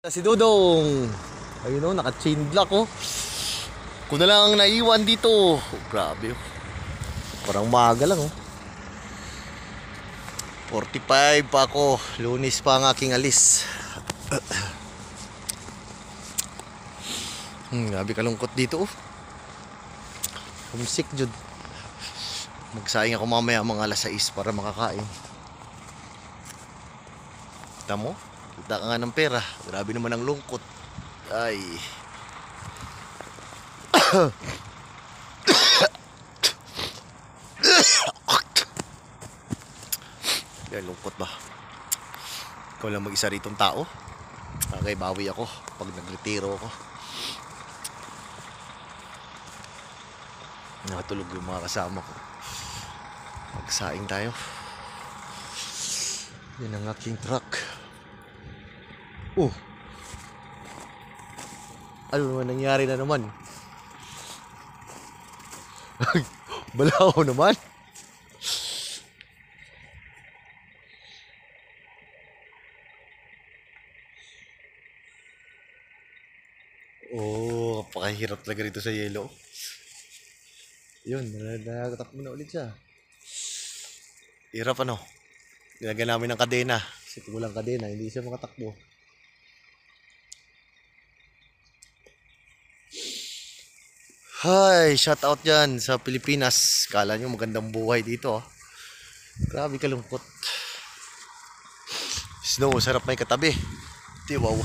Si Dodong, ayun o, naka-chain block oh. Kung na lang naiwan dito. Oh, grabe oh. Parang maga lang oh. 45 pa ako. Lunes pa ang aking alis. Grabe kalungkot dito oh. Homesick jud. Magsaing ako mamaya mga alas 6 para makakain. Kita mo? Kita ka nga ng pera. Grabe naman ang lungkot. Ay. Yan, lungkot ba? Ikaw lang mag-isa ritong tao. Okay, bawi ako pag nagretiro ako. Nakatulog yung mga kasama ko. Magsaing tayo. Yan ang aking truck. Oh. Ano naman nangyari na naman? Balaw naman. Oh, kapakahirap talaga rito sa yelo. Yun, nagatak mo na ulit siya. Hirap ano. Nilagyan namin ng kadena. Kasi kung walang kadena, hindi siya makatakbo. Hi, shout out dyan sa Pilipinas. Kala nyo magandang buhay dito. Grabe kalungkot. Snow, sarap may katabi. Wow.